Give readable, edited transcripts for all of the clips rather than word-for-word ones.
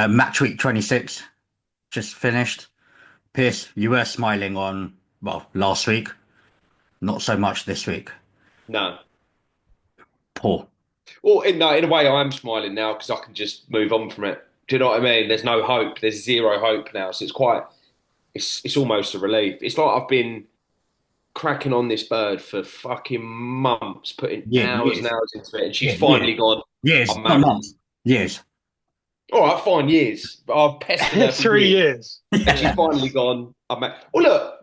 Matchweek 26 just finished. Pierce, you were smiling on, well, last week, not so much this week. No. Poor. Well, in a way, I am smiling now because I can just move on from it. Do you know what I mean? There's no hope. There's zero hope now. So it's almost a relief. It's like I've been cracking on this bird for fucking months, putting Yeah, hours and years. hours into it, and she's Yeah, years. finally gone. Years, I'm not married. months. Years. All right, fine, years. I've pestered her for 3 years. years, and she's finally gone. I'm married. Well, look,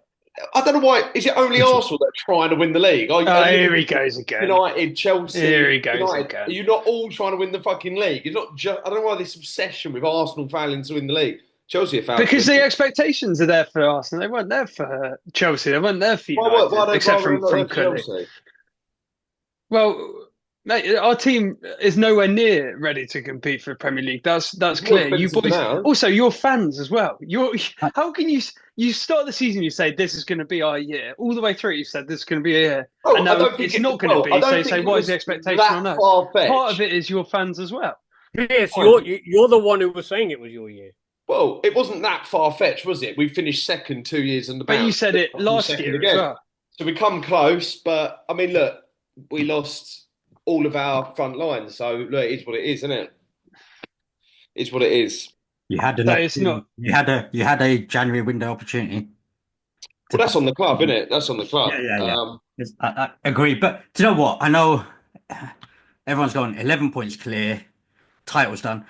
I don't know why. Is it only Arsenal that are trying to win the league? Oh, here he goes again. United, Chelsea, Here he goes United. Are again. you not all trying to win the fucking league? It's not just. I don't know why this obsession with Arsenal failing to win the league. Chelsea are failing to Because win. the expectations are there for Arsenal. They weren't there for Chelsea. They weren't there for Why United, except don't from they for Cunny. Chelsea? Well, mate, our team is nowhere near ready to compete for the Premier League. That's It's more clear. You expensive than boys, ours. also your fans as well. How can you start the season? You say this is going to be our year. All the way through, you said this is going to be a year, and Oh, I now don't think it's not going to I be. So don't you say, think it what is was the expectation on that us? far Part fetched. of it is your fans as well. Yes, Fine. you're the one who was saying it was your year. Well, it wasn't that far fetched, was it? We finished second 2 years in the But you bounce. said it We're last second year as again. well. So we come close, but I mean, look, we lost all of our front line. So look, it is what it is, isn't it? It's what it is. You had an So it's opportunity. not. You had a January window opportunity Well, to that's come. on the club, isn't it? That's on the Yeah, club. yeah, yeah. I agree. But do you know what? I know everyone's going 11 points clear, title's done.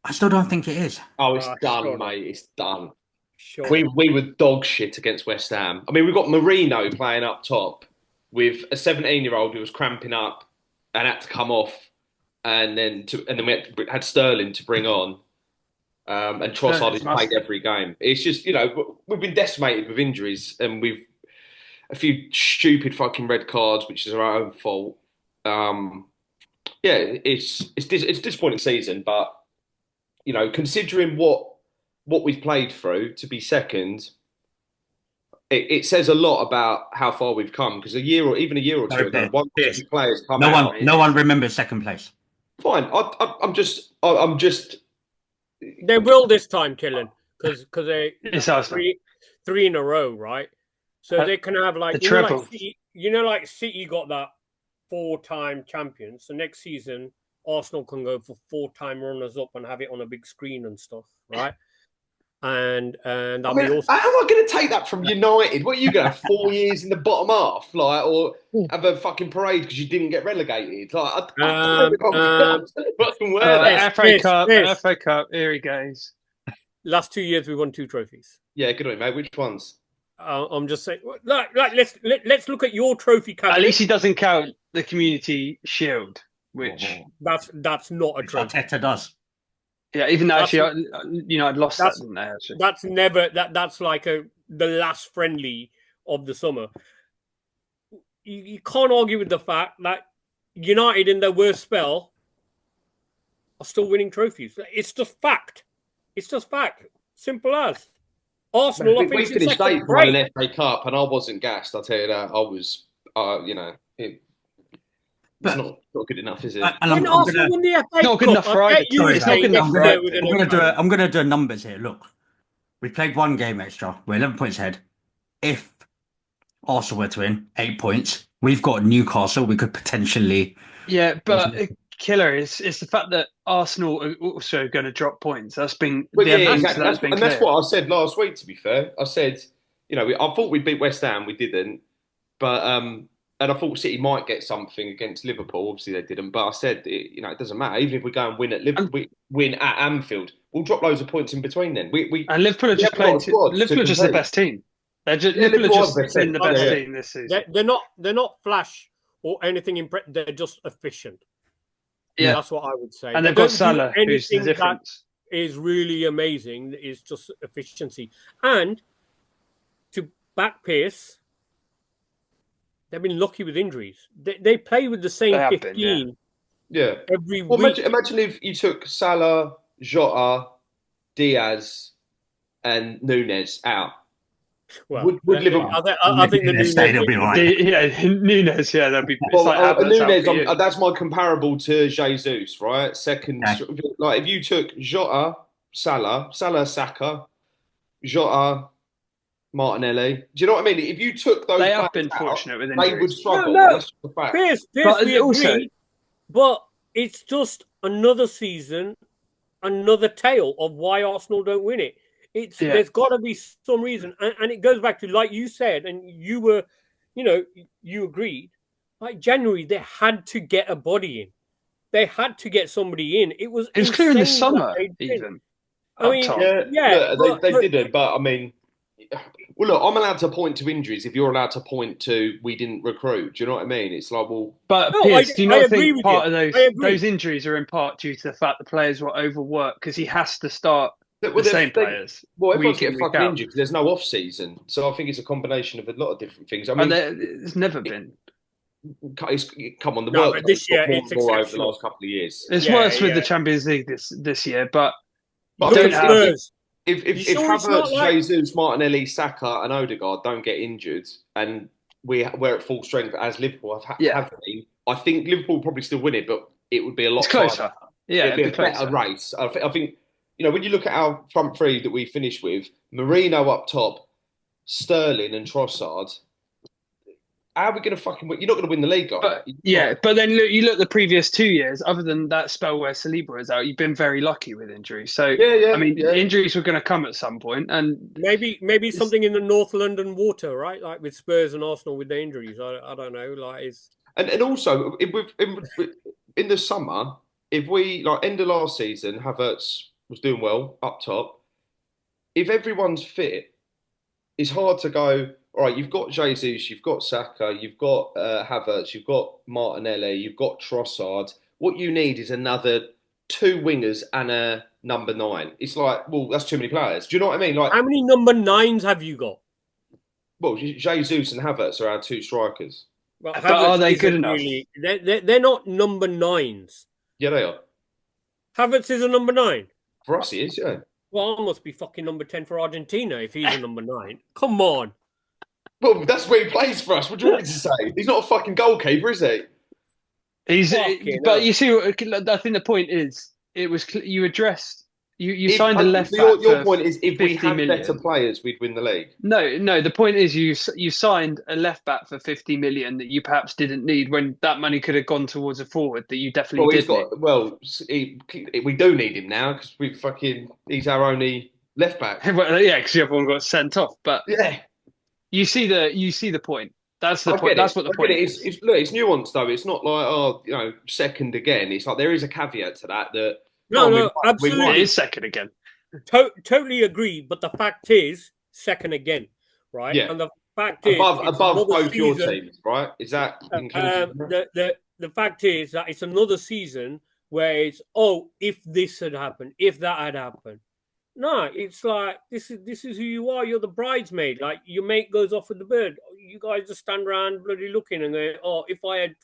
I still don't think it is. Oh, it's done, Shut up. mate. It's done. Shut We up. we were dog shit against West Ham. I mean, we've got Marino playing up top with a 17-year-old who was cramping up and had to come off, and then we had Sterling to bring on, and Trossard Sterling's has played massive. every game. It's just we've been decimated with injuries, and we've a few stupid fucking red cards, which is our own fault. Um, yeah, it's a disappointing season, but considering what we've played through to be second, it says a lot about how far we've come. Because even a year or two Sorry, ago, Piers. one or Piers. two players come No out. one, no one remembers second place. Fine. I'm just. They will this time, Killen, because they It's Arsenal. three in a row, right? So Uh, they can have like the treble. like City got that 4-time champions. So next season, Arsenal can go for 4-time runners up and have it on a big screen and stuff, right? And I that'll mean, be awesome. how am I going to take that from United? What are you going to have 4 years in the bottom half, like, or have a fucking parade because you didn't get relegated? Like, I don't know if I'm fucking wear that. FA Cup. Here he goes. Last 2 years we won 2 trophies. Yeah, good on you, mate. Which ones? I'm just saying. Let's look at your trophy cabinet. At least he doesn't count the Community Shield, which That's not a trophy. Arteta does. yeah, even though That's- actually I'd lost that, that's- didn't they? Actually, That's never that's like the last friendly of the summer. You can't argue with the fact that United in their worst spell are still winning trophies. It's just fact. It's just fact. Simple as. Arsenal, I We think, finished second. eighth, won an FA Cup, and I wasn't gassed. I'll tell you that. I was, it's But not good enough, is it? and When Arsenal won the FA not good Cup, enough for I either bet you team. were It's not saying good enough next for year either we're team. going to I'm gonna do numbers here. Look, we played one game extra. We're 11 points ahead. If Arsenal were to win 8 points, we've got Newcastle. We could potentially. Yeah, but killer is the fact that Arsenal are also going to drop points. That's been But the yeah, evidence exactly. that's been That's clear. what I said last week. To be fair, I said, I thought we'd beat West Ham. We didn't, but and I thought City might get something against Liverpool. Obviously, they didn't. But I said, it doesn't matter. Even if we go and win at Liverpool, we win at Anfield, we'll drop loads of points in between. Then And Liverpool are we just haven't got a playing. squad to Liverpool are just the compete. best team. Liverpool Liverpool are are just the best been team. the best Yeah. team this season. They're not flash or anything. They're just efficient. Yeah, That's what I would say. and They they've got don't do Salah, who's the anything that difference. is really amazing. Is just efficiency. And to back Pierce, they've been lucky with injuries. They play with the same They have been, 15 Yeah. every Well, week. imagine if you took Salah, Jota, Diaz, and Nunez out. Well, Would Liverpool? I think the Nunes They'll be right. Yeah, Nunes. Yeah, that'd be. It's Well, like Havertz out Nunez, for you. that's my comparable to Jesus, right? Second, Yeah. like if you took Jota, Salah, Saka, Jota, Martinelli. Do you know what I mean? If you took those They players have been out, fortunate with they would injuries. struggle. No, And no. that's just a fact. Pierce, But we also, agree. But it's just another season, another tale of why Arsenal don't win it. Yeah. There's got to be some reason, and it goes back to like you said, and you were, you agreed. Like January, they had to get a body in. They had to get somebody in. It was clear in the insane summer, that they did. even. I mean, top. Yeah, but they didn't. But I mean, well, look, I'm allowed to point to injuries if you're allowed to point to we didn't recruit. Do you know what I mean? It's like, well, But no, Piers, do you I not agree think with part you. of I agree. those injuries are in part due to the fact the players were overworked because he has to start well, the same players well, everyone's week in, getting week fucking out? injured because there's no off season. So I think it's a combination of a lot of different things. I And mean, there's never been. come on, the No, work but this year got more it's and more over the exceptional. last couple of years. It's Yeah, worse with yeah. the Champions League this year, but But you Look don't at have. Spurs. If You sure it's not Havertz, like- Jesus, Martinelli, Saka, and Odegaard don't get injured, and we're at full strength as Liverpool have been, I think Liverpool will probably still win it, but it would be a lot It's closer. tighter. Yeah, It'd be a closer. better race. I think when you look at our front three that we finished with, Marino up top, Sterling and Trossard. How are we going to fucking win? You're not going to win the league, guys. But then you look the previous 2 years. Other than that spell where Saliba was out, you've been very lucky with injuries. So injuries were going to come at some point, and maybe something in the North London water, right? Like with Spurs and Arsenal with the injuries. I don't know. Like it's and also in the summer, if we like end of last season, Havertz was doing well up top. If everyone's fit, it's hard to go. All right, you've got Jesus, you've got Saka, you've got Havertz, you've got Martinelli, you've got Trossard. What you need is another 2 wingers and a number 9. It's like, well, that's too many players. Do you know what I mean? Like, how many number 9s have you got? well, Jesus and Havertz are our 2 strikers. Well, but are they good enough? Really, they're not number 9s. Yeah, they are. Havertz is a number 9. For us, he is, yeah. Well, I must be fucking number 10 for Argentina if he's a number 9. Come on. Well, that's where he plays for us. What do you want me to say? He's not a fucking goalkeeper, is he? But you see, I think the point is, it was you addressed. You signed a left back. Your point is, if we had million. better players, we'd win the league. No. The point is, you signed a left back for 50 million that you perhaps didn't need when that money could have gone towards a forward that you definitely did need. We do need him now because he's our only left back. Well, yeah, because everyone got sent off. But yeah, you see the point. That's the point. That's what the point is. Look, it's nuanced though. It's not like second again. It's like there is a caveat to that. No, absolutely. It is second again. Totally agree. But the fact is, second again, right? Yeah. And the fact is, above both your teams, right? Is that the fact is that it's another season where it's if this had happened, if that had happened. No, it's like this is who you are. You're the bridesmaid. Like your mate goes off with the bird. You guys just stand around bloody looking and go, if I had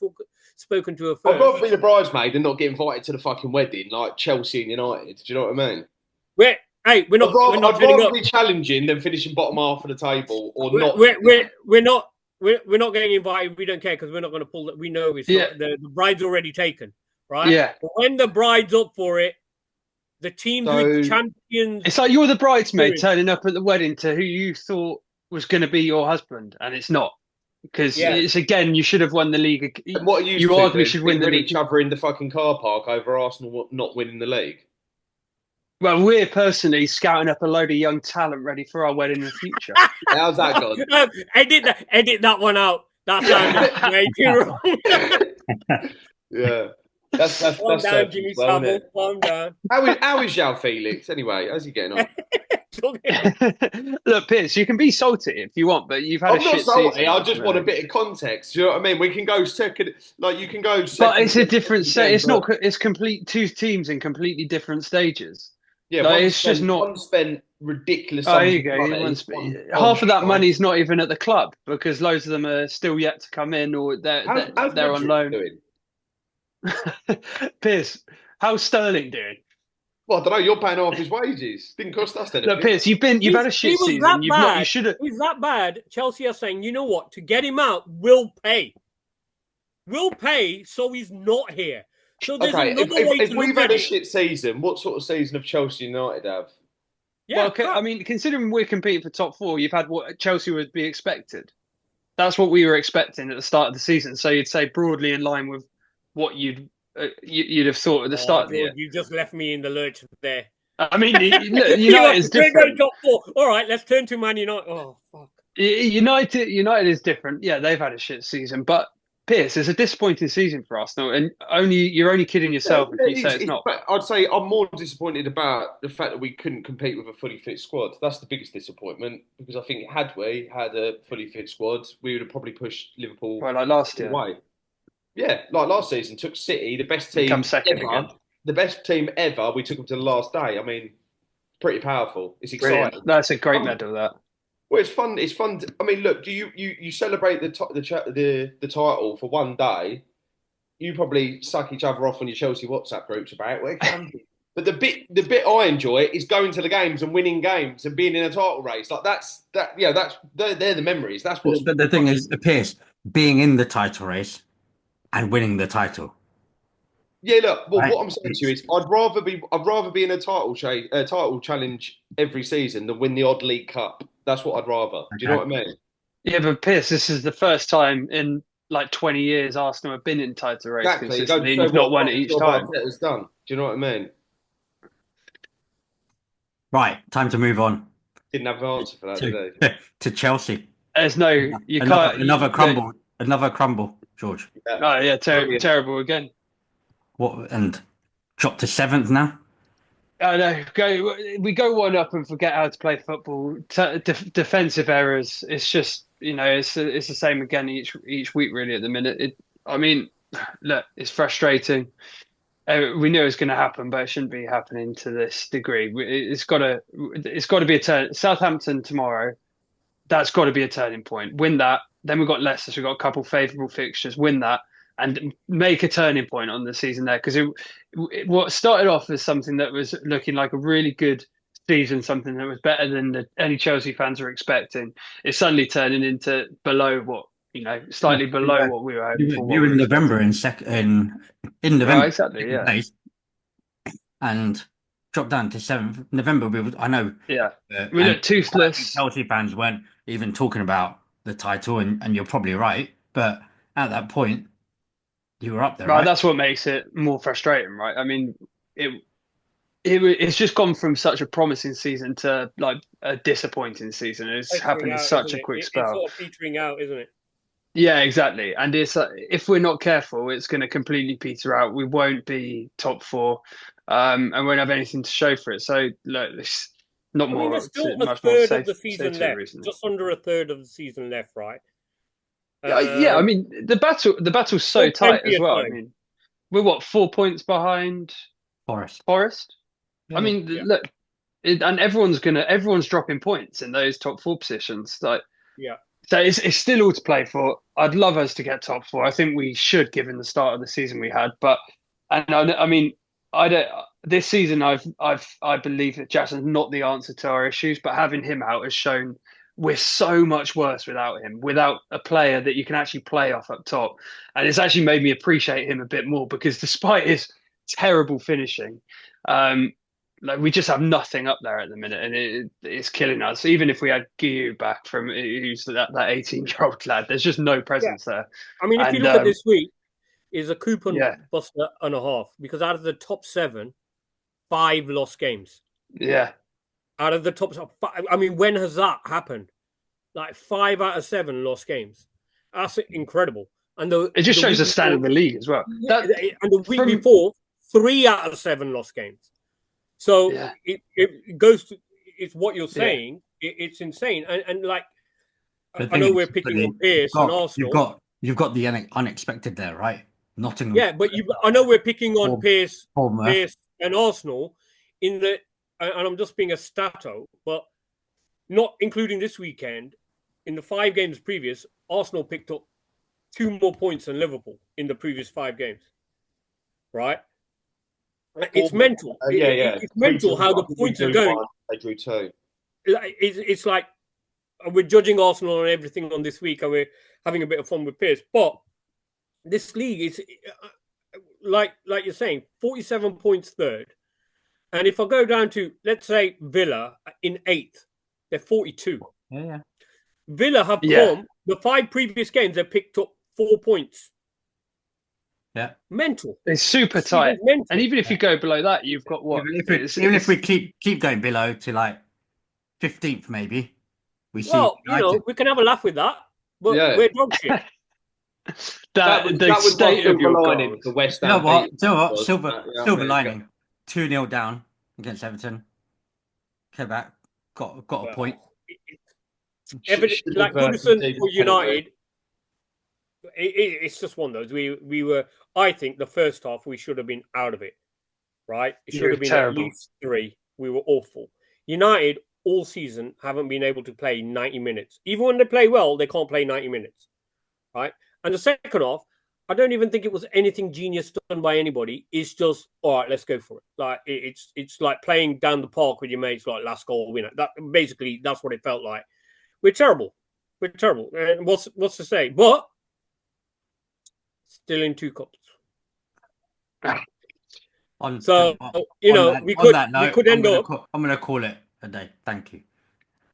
spoken to her first. I'd rather be the bridesmaid and not get invited to the fucking wedding like Chelsea and United. Do you know what I mean? We're not. I'd rather be challenging than finishing bottom half of the table or not. We're not getting invited. We don't care because we're not going to pull that. We know it's not, the bride's already taken, right? Yeah. But when the bride's up for it, the teams with champions. It's like you're the bridesmaid turning up at the wedding to who you thought was going to be your husband, and it's not. Because it's again, you should have won the league. And what you arguably should win the league. Each other in the fucking car park over Arsenal not winning the league. Well, we're personally scouting up a load of young talent ready for our wedding in the future. How's that gone? Edit that one out. That sounded way too wrong. Yeah. That's calm down, Jimmy Savile. Calm down. How is João Felix anyway? How's he getting on? Look, Piers, you can be salty if you want, but you've had I'm a not shit salty. season. I just want a bit of context. Do you know what I mean? We can go second, like you can go second. But it's a different set. It's not. It's complete 2 teams in completely different stages. Yeah, like, it's just not. One spent ridiculous. Oh, there you go. Half of that money's not even at the club because loads of them are still yet to come in or they're on loan. Piers, how's Sterling doing? Well, I don't know. You're paying half his wages. Didn't cost us anything. No, Piers, you've had a shit season. You should have. He's that bad. Chelsea are saying, you know what? To get him out, we'll pay. We'll pay so he's not here. So there's Okay, another way if to we've look had at a it. shit season, what sort of season have Chelsea United have? Yeah, Well, I mean, considering we're competing for top four, you've had what Chelsea would be expected. That's what we were expecting at the start of the season. So you'd say broadly in line with what you'd have thought at the start of the George, year. you just left me in the lurch there. I mean, look, You're United like, is we're going different. top four. All right, let's turn to Man United. Oh, fuck. United is different. Yeah, they've had a shit season, but Pierce, it's a disappointing season for Arsenal, and you're only kidding yourself if you say it's not. I'd say I'm more disappointed about the fact that we couldn't compete with a fully fit squad. That's the biggest disappointment because I think had we had a fully fit squad, we would have probably pushed Liverpool Well, like last year, away. Yeah, like last season, took City, the best team become second ever, again. the best team ever. We took them to the last day. I mean, pretty powerful. It's Brilliant. exciting. That's a great medal. That. Well, it's fun. It's fun. I mean, look, do you celebrate the title for one day? You probably suck each other off on your Chelsea WhatsApp groups about where it can be. But the bit I enjoy is going to the games and winning games and being in a title race. Like they're the memories. That's what's. But the thing is, Pierce, being in the title race and winning the title. Yeah, look. Well, Right. what I'm saying to you is, I'd rather be in a title challenge every season than win the odd League Cup. That's what I'd rather. Do you know what I mean? Yeah, but Pierce, this is the first time in like 20 years Arsenal have been in title race Exactly. consistently, and you've not won it each time. It's done. Do you know what I mean? Right, time to move on Didn't have an answer for that, did they? to Chelsea. There's no, you can't. Another crumble, George. Yeah. Oh yeah, Brilliant. terrible again. What and dropped to 7th now? I know. We go one up and forget how to play football. Defensive errors. It's just it's the same again each week really at the minute. I mean, look, it's frustrating. We knew it was going to happen, but it shouldn't be happening to this degree. It's got to be a turn. Southampton tomorrow. That's got to be a turning point. Win that. Then we've got Leicester. So we've got a couple favourable fixtures. Win that and make a turning point on the season there. Because what started off as something that was looking like a really good season, something that was better than any Chelsea fans were expecting, is suddenly turning into below what, slightly below what we were hoping for. You in November in November. Right, exactly, yeah. Place, and dropped down to 7th November. I know. Yeah. We look toothless. Chelsea fans weren't even talking about the title, and you're probably right. But at that point, you were up there, right? That's what makes it more frustrating, right? I mean, it's just gone from such a promising season to like a disappointing season. It's happened in such a quick spell. It's sort of petering out, isn't it? Yeah, exactly. And it's if we're not careful, it's going to completely peter out. We won't be top four, and won't have anything to show for it. So look, it's not more. There's still a third of the season left. Just under a third of the season left, right? Yeah, I mean the battle's so tight as well. I mean, we're what 4 points behind Forest. Yeah, I mean, look, and everyone's dropping points in those top four positions. Like, yeah. So it's still all to play for. I'd love us to get top four. I think we should, given the start of the season we had. But I mean, I don't. This season, I believe that Jackson's not the answer to our issues, but having him out has shown we're so much worse without him, without a player that you can actually play off up top. And it's actually made me appreciate him a bit more because despite his terrible finishing, like we just have nothing up there at the minute, and it's killing us. Even if we had Guiu back from who's that 18-year-old lad, there's just no presence there. I mean, if you look at this week, is a coupon buster and a half because out of the top 7, 5 lost games. Yeah. Out of the top 5, I mean, when has that happened? Like 5 out of 7 lost games. That's incredible. And it just shows the standard of the league as well. And the week before, 3 out of 7 lost games. So it goes to, it's what you're saying. It's insane. And like, I know we're picking on Pierce and Arsenal. You've got the unexpected there, right? Nottingham. Yeah, but I know we're picking on Pierce and Arsenal in the, and I'm just being a stato, but not including this weekend. In the 5 games previous, Arsenal picked up 2 more points than Liverpool in the previous 5 games. Right? It's mental. It's mental how the points are going. They drew 2. It's like we're judging Arsenal and everything on this week, and we're having a bit of fun with Pierce. But this league is like you're saying, 47 points third. And if I go down to, let's say, Villa in eighth, they're 42. Yeah. Villa have Yeah. come, the 5 previous games, they've picked up 4 points. Yeah. Mental. It's super Season's tight. mental. And even if you go below that, you've got what? Even if we keep going below to like 15th, maybe we see. Well, we can have a laugh with that, but Yeah. we're dog shit. the that was my state of your silver lining goals. for West You know Ham. what? beating You know what? was Silver that, yeah, silver there you lining. 2-0 down against Everton. Came back, got a point. go. Like Goodison for United, it's just one of those. We were, I think, the first half we should have been out of it. Right? It should have been terrible. at least 3. We were awful. United all season haven't been able to play 90 minutes. Even when they play well, they can't play 90 minutes. Right? And the second half, I don't even think it was anything genius done by anybody. It's just, all right, let's go for it. Like it's like playing down the park with your mates, like last goal winner. That basically that's what it felt like. We're terrible. We're terrible. And what's to say? But still in 2 cups. On So that we could note, end up. I'm gonna call it a day. Thank you.